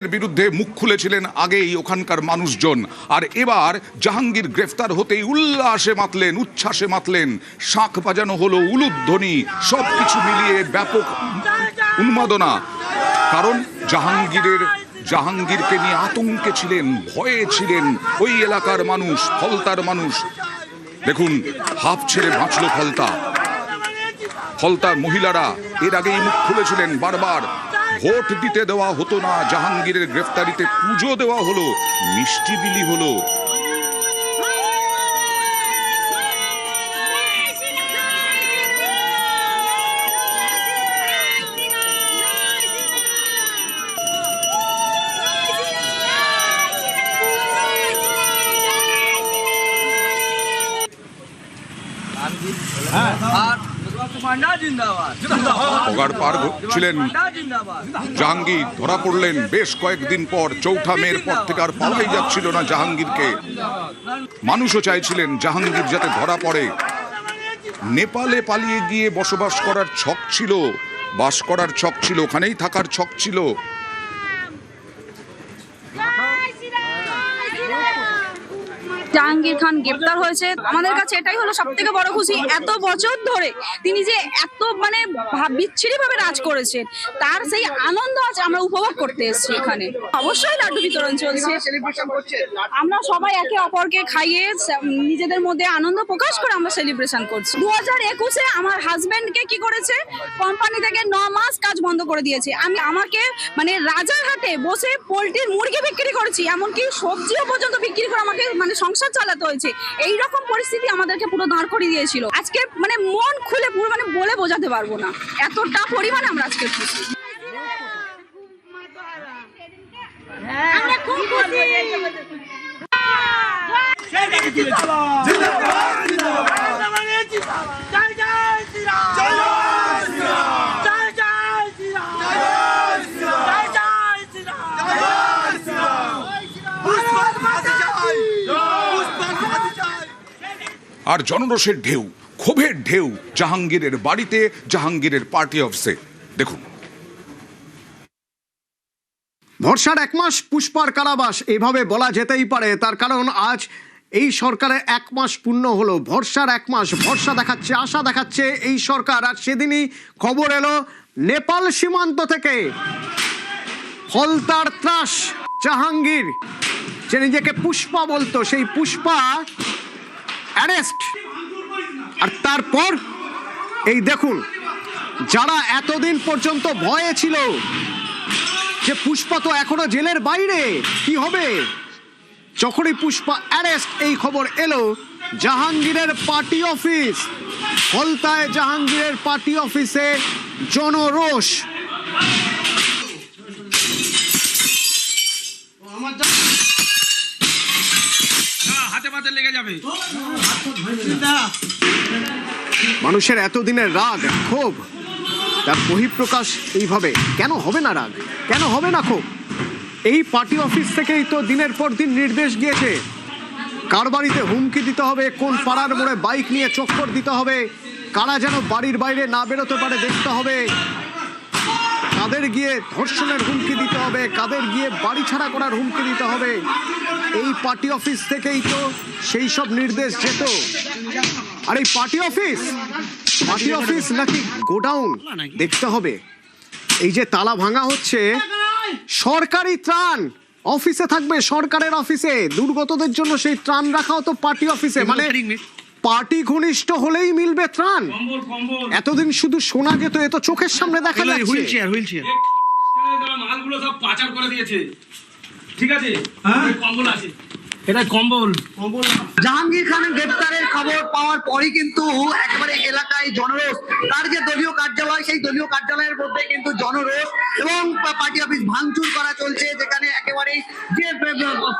বিরুদ্ধে মুখ খুলেছিলেন আগেই ওখানকার মানুষজন, আর এবার জাহাঙ্গীর গ্রেফতার হতেই উল্লাসে মাতলেন, উচ্ছ্বাসে মাতলেন। শাঁখ বাজানো হলো, উলুধ্বনি, সবকিছু মিলিয়ে ব্যাপক উন্মাদনা। কারণ জাহাঙ্গীরকে নিয়ে আতঙ্কে ছিলেন, ভয়ে ছিলেন ওই এলাকার মানুষ, ফলতার মানুষ। দেখুন, হাফ ছেড়ে বাঁচল ফলতার মহিলারা এর আগেই মুখ খুলেছিলেন বারবার। ভোট দিতে দেওয়া হতো না, জাহাঙ্গীরের গ্রেফতারিতে পুজো দেওয়া হলো, মিষ্টি বিলি হলো। ছিলেন জাহাঙ্গীর, ধরা পড়লেন বেশ কয়েকদিন পর। 4 মের পর থেকে আর পাওয়াই যাচ্ছিল না জাহাঙ্গীরকে। মানুষও চাইছিলেন জাহাঙ্গীর যাতে ধরা পড়ে। নেপালে পালিয়ে গিয়ে বসবাস করার ছক ছিল, বাস করার ছক ছিল, ওখানেই থাকার ছক ছিল। জাহাঙ্গীর খান গ্রেপ্তার হয়েছে, আমাদের কাছে এটাই হলো সব থেকে বড় খুশি। এত বছর ধরে তিনি যে এত বিচ্ছিরি ভাবে রাজ করেছেন, তার সেই আনন্দ আজ আমরা উপভোগ করতে এসেছি এখানে। অবশ্যই লাড্ডু বিতরণ চলছে, আমরা সবাই একে অপরকে খাইয়ে নিজেদের মধ্যে আনন্দ প্রকাশ করে আমরা সেলিব্রেশন করছি। 2021-এ আমার হাজবেন্ডকে কি করেছে, কোম্পানি থেকে 9 মাস কাজ বন্ধ করে দিয়েছে। আমাকে রাজারহাটে বসে পোল্ট্রির মুরগি বিক্রি করেছি, এমনকি সবজিও পর্যন্ত বিক্রি করে আমাকে সংসার চালাতে হয়েছে। এইরকম পরিস্থিতি আমাদেরকে পুরো দাঁড় করিয়ে দিয়েছিল। আজকে মন খুলে পুরো বলে বোঝাতে পারবো না, এতটা পরিমাণে আমরা আজকে খুশি। আমরা খুব খুশি। আর জনরোষের ঢেউ, ক্ষোভের ঢেউ জাহাঙ্গীরের বাড়িতে, জাহাঙ্গীরের পার্টি অফিসে। দেখুন, ভরসার 1 মাস পুষ্পার কারাবাস, এভাবে বলা যেতেই পারে। তার কারণ আজ এই সরকারের 1 মাস পূর্ণ হলো। ভরসার 1 মাস, ভরসা দেখাচ্ছে, আশা দেখাচ্ছে এই সরকার। আর সেদিনই খবর এলো নেপাল সীমান্ত থেকে ফলতার ত্রাস জাহাঙ্গীর, যে নিজেকে পুষ্পা বলতো, সেই পুষ্পা অ্যারেস্ট। আর তারপর এই দেখুন, যারা এতদিন পর্যন্ত ভয়ে ছিল যে পুষ্পা তো এখনো জেলের বাইরে, কি হবে, যখনই পুষ্পা অ্যারেস্ট এই খবর এলো, জাহাঙ্গীরের পার্টি অফিস, ফলতায় জাহাঙ্গীরের পার্টি অফিসে জনরোষ। মানুষের এতদিনের রাগ, ক্ষোভ, তার বহিঃপ্রকাশ এইভাবে। কেন হবে না রাগ, কেন হবে না ক্ষোভ? এই পার্টি অফিস থেকেই তো দিনের পর দিন নির্দেশ গিয়েছে কার বাড়িতে হুমকি দিতে হবে, কোন পাড়ার মোড়ে বাইক নিয়ে চক্কর দিতে হবে, কারা যেন বাড়ির বাইরে না বেরোতে পারে দেখতে হবে, কাদের গিয়ে ধর্ষণের হুমকি দিতে হবে, কাদের গিয়ে বাড়ি ছাড়া করার হুমকি দিতে হবে। এই পার্টি অফিস থেকেই তো সেই সব নির্দেশ যেত। আর এই পার্টি অফিস নাকি গোডাউন দেখতে হবে। এই যে তালা ভাঙা হচ্ছে, সরকারি ত্রাণ অফিসে থাকবে, সরকারের অফিসে। দুর্গতদের জন্য সেই ত্রাণ রাখা হতো পার্টি অফিসে, পার্টি ঘনিষ্ঠ হলেই মিলবে ত্রাণ। এতদিন শুধু শোনা যেত, এ তো চোখের সামনে দেখা যাচ্ছে। হুইলচেয়ার মালগুলো সব পাচার করে দিয়েছে, ঠিক আছে, কম্বল আছে, এটা কম্বল। জাহাঙ্গীর খানের গ্রেপ্তারের খবর পাওয়ার পরই কিন্তু একেবারে এলাকায় জনরোষ। তার যে দলীয় কার্যালয়, সেই দলীয় কার্যালয়ের মধ্যে কিন্তু জনরোষ এবং পার্টি অফিস ভাঙচুর করা চলছে, যেখানে একেবারে যে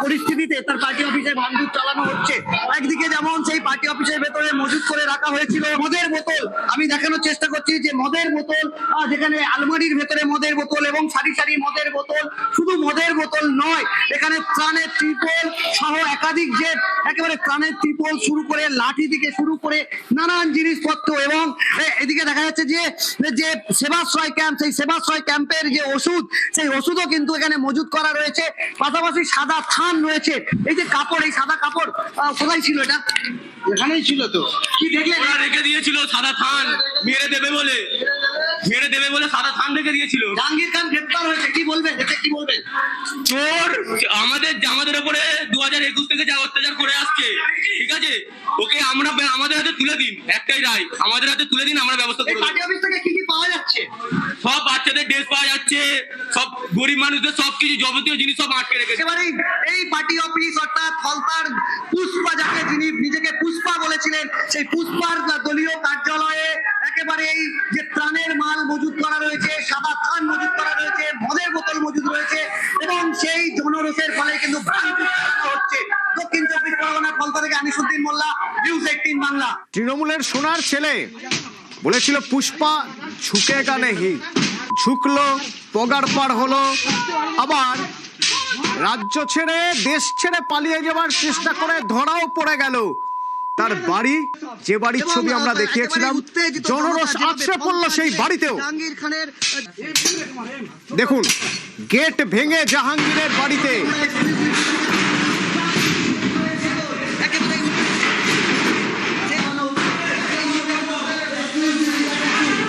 পরিস্থিতিতে তার পার্টি অফিসে ভাঙচুর চালানো হচ্ছে। একদিকে যেমন সেই পার্টি অফিসের ভেতরে মজুত করে রাখা হয়েছিল মদের বোতল, আমি দেখানোর চেষ্টা করছি যে মদের বোতল, যেখানে আলমারির ভেতরে মদের বোতল এবং সারি সারি মদের বোতল, শুধু মদের বোতল নয়, এখানে ত্রাণের ত্রিপল সহ একাধিক যে একেবারে ত্রাণের ত্রিপল শুরু করে লাঠি থেকে শুরু করে নানান জিনিসপত্র, এবং এদিকে দেখা যাচ্ছে যে যে সেবাশ্রয় ক্যাম্প, সেই সেবাশ্রয় ক্যাম্পের যে ওষুধ, সেই ওষুধও কিন্তু এখানে মজুত করা রয়েছে। পাশাপাশি সাদা থান রয়েছে। এই যে কাপড়, এই সাদা কাপড় কোথায় ছিল? এটা এখানেই ছিল। তো কি দেখলে? ওরা রেখে দিয়েছিল সাদা থান, মেরে দেবে বলে সাদা থান রেখে দিয়েছিল। জাহাঙ্গীর খান গ্রেপ্তার হয়েছে, কি বলবেন? এতে কি বলবেন? চোর আমাদের উপরে 2021 থেকে যা অত্যাচার করে আসছে, ঠিক আছে, ওকে আমাদের হাতে তুলে দিন, একটাই রায়, আমাদের হাতে তুলে দিন, আমরা ব্যবস্থা করে দেব। পার্টি অফিস থেকে কি কি পাওয়া যাচ্ছে? সব বাচ্চাদের ড্রেস পাওয়া যাচ্ছে, সব গরিব মানুষদের সবকিছু যাবতীয় জিনিস সব আটকে রেখেছে। একেবারে এই পার্টি অফিস অর্থাৎ ফলতার পুষ্পা, যাকে যিনি নিজেকে পুষ্পা বলেছিলেন, সেই পুষ্পার দলীয় কার্যালয়ে একেবারে এই যে ত্রাণের মাল মজুত করা রয়েছে, সাদা থান মজুত করা রয়েছে, মদের বোতল মজুত রয়েছে, এবং সেই জনরোষের ফলে কিন্তু ভাঙচুর হচ্ছে। দক্ষিণ 24 পরগনার ফলতা থেকে আনিসুদ্দিন মোল্লা, নিউজ 18 বাংলা। তৃণমূলের সোনার ছেলে বলেছিল পুষ্পা ঝুঁকে গানে হি, ঝুঁকলো, পগার পার হলো, আবার রাজ্য ছেড়ে দেশ ছেড়ে পালিয়ে যাওয়ার চেষ্টা করে ধরাও পড়ে গেল। তার বাড়ি, যে বাড়ির ছবি আমরা দেখিয়েছিলাম, জনরোষ আছড়ে পড়লো সেই বাড়িতেও। জাহাঙ্গীর খানের দেখুন, গেট ভেঙে জাহাঙ্গীরের বাড়িতে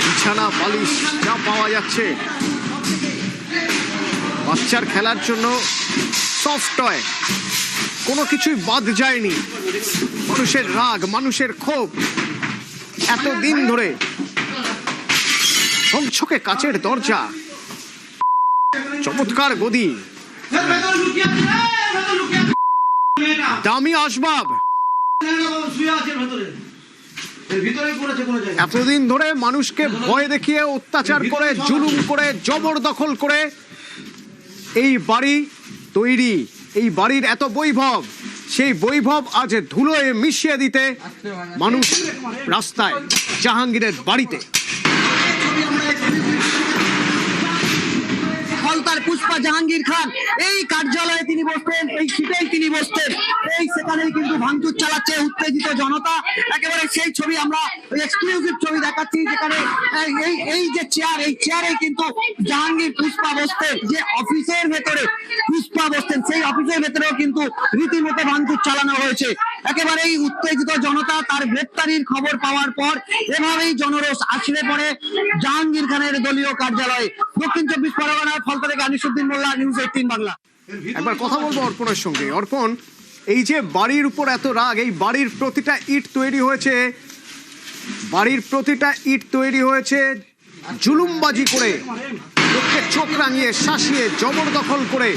বিছানা, বালিশ যা পাওয়া যাচ্ছে, বাচ্চার খেলার জন্য সফট টয়, কোনো কিছুই বাদ যায়নি। মানুষের রাগ, মানুষের ক্ষোভ, এতদিন ধরে ঝকঝকে কাচের দরজা, চমৎকার গদি, দামি আসবাব, এতদিন ধরে মানুষকে ভয় দেখিয়ে, অত্যাচার করে, জুলুম করে, জবরদখল করে এই বাড়ি তৈরি, এই বাড়ির এত বৈভব, সেই বৈভব আজ ধুলোয় মিশিয়ে দিতে মানুষ রাস্তায় জাহাঙ্গীরের বাড়িতে। ফলতার পুষ্পা জাহাঙ্গীর খান এই কার্যালয়ে তিনি বসতেন, এই সিটেই তিনি বসতেন, এই সেখানেই কিন্তু ভাঙচুর চালাচ্ছে উত্তেজিত জনতা। একেবারে সেই ছবি আমরা এক্সক্লুসিভ ছবি দেখাচ্ছি, যেখানে এই যে চেয়ার, এই চেয়ারে কিন্তু জাহাঙ্গীর পুষ্পা বসতেন, যে অফিসের ভেতরে পুষ্পা বসতেন, সেই অফিসের ভেতরেও কিন্তু রীতিমতো ভাঙচুর চালানো হয়েছে। একেবারেই উত্তেজিত জনতা তার গ্রেপ্তারির খবর পাওয়ার পর এভাবেই জনরোষ আছড়ে পড়ে জাহাঙ্গীর খানের দলীয় কার্যালয়ে। দক্ষিণ 24 পরগনার ফলতা থেকে আনিসুদ্দিন মোল্লা, নিউজ 18 বাংলা। একবার কথা বলবো অর্পণের সঙ্গে। অর্পণ, এই যে বাড়ির উপর এত রাগ, এই বাড়ির প্রতিটা ইট তৈরি হয়েছে, বাড়ির প্রতিটা ইট তৈরি হয়েছে জুলুমবাজি করে, লোককে চোখ রাঙিয়ে, শাসিয়ে, জবরদখল করে।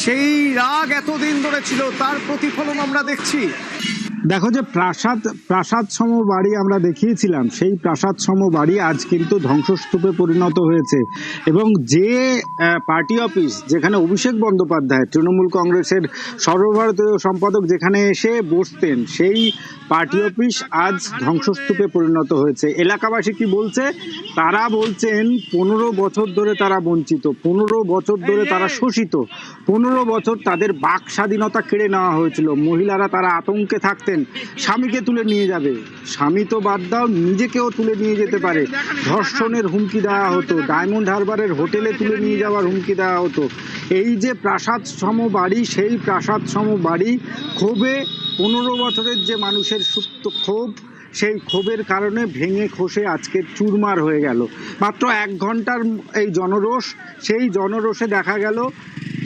সেই রাগ এতদিন ধরে ছিল, তার প্রতিফলন আমরা দেখছি। দেখো, যে প্রাসাদ সম বাড়ি আমরা দেখিয়েছিলাম, সেই প্রাসাদ সম বাড়ি আজ কিন্তু ধ্বংসস্তূপে পরিণত হয়েছে। এবং যে পার্টি অফিস, যেখানে অভিষেক বন্দ্যোপাধ্যায় তৃণমূল কংগ্রেসের সর্বভারতীয় সম্পাদক যেখানে এসে বসতেন, সেই পার্টি অফিস আজ ধ্বংসস্তূপে পরিণত হয়েছে। এলাকাবাসী কি বলছে? তারা বলছেন 15 বছর ধরে তারা বঞ্চিত, 15 বছর ধরে তারা শোষিত, 15 বছর তাদের বাক স্বাধীনতা কেড়ে নেওয়া হয়েছিল। মহিলারা তারা আতঙ্কে থাকতেন স্বামীকে তুলে নিয়ে যাবে, স্বামী তো বাদ দাও, নিজেকেও তুলে নিয়ে যেতে পারে। ধর্ষণের হুমকি দেওয়া হতো, ডায়মন্ড হারবারের হোটেলে তুলে নিয়ে যাওয়ার হুমকি দেওয়া হতো। এই যে প্রাসাদ সম বাড়ি, সেই প্রাসাদ সম বাড়ি ক্ষোভে 15 বছরের যে মানুষের সুপ্ত ক্ষোভ, সেই ক্ষোভের কারণে ভেঙে খসে আজকে চুরমার হয়ে গেল। মাত্র 1 ঘন্টার এই জনরোষ, সেই জনরোষে দেখা গেল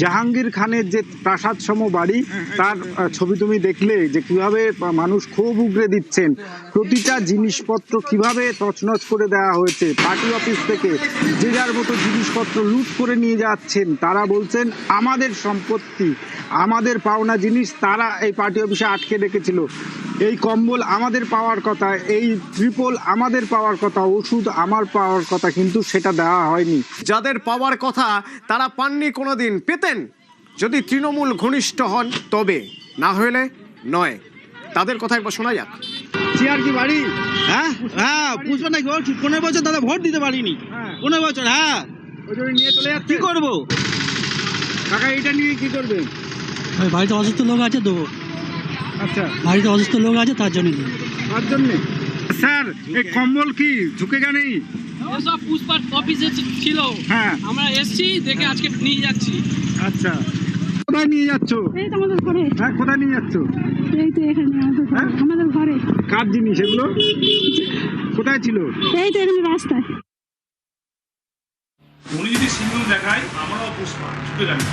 জাহাঙ্গীর খানের যে প্রাসাদ সম বাড়ি, তার ছবি তুমি দেখলে যে কিভাবে মানুষ ক্ষোভ উগরে দিচ্ছেন, প্রতিটা জিনিসপত্র কিভাবে তছনছ করে দেওয়া হয়েছে। পার্টি অফিস থেকে যে যার মতো জিনিসপত্র লুট করে নিয়ে যাচ্ছেন। তারা বলছেন আমাদের সম্পত্তি, আমাদের পাওনা জিনিস তারা এই পার্টি অফিসে আটকে রেখেছিল। এই কম্বল আমাদের পাওয়ার কথা, এই ত্রিপল আমাদের পাওয়ার কথা, ওষুধ আমার পাওয়ার কথা, কিন্তু সেটা দেওয়া হয়নি। যাদের পাওয়ার কথা তারা পাননি কোনোদিন, পেতেন যদি তৃণমূল ঘনিষ্ঠ হন তবে, না হলে নয়। তাদের কথা একবার শোনা যাক। চেয়ার কি বাড়ি? হ্যাঁ হ্যাঁ, বুঝবেন না, 15 বছর দাদা ভোট দিতে পারিনি। 15 বছর, হ্যাঁ। ওই জন্য নিয়ে চলে যাচ্ছে। কি করবো? কাকা এটা নিয়ে কি করবে? ওই বাড়িতে অসুস্থ লোক আছে, দেবো। আচ্ছা, বাড়িতে অসুস্থ লোক আছে, তার জন্য দেবো। তার জন্যে। স্যার এই কম্বল কি ঝুঁকে নেই? সব পুষ্পার অফিসে ছিল, হ্যাঁ আমরা এসছি দেখে আজকে নিয়ে যাচ্ছি। আচ্ছা, কোথায় নিয়ে যাচ্ছ? এই তো আমাদের ঘরে। হ্যাঁ, কোথায় নিয়ে যাচ্ছ? এই তো এখানে আমাদের ঘরে। কার জিনিস এগুলো? কোথায় ছিল? এই তো এখানে রাস্তায়। উনি যদি সিঙ্গল দেখায়, আমরাও পুষ্পা ঝুঁকে জানি।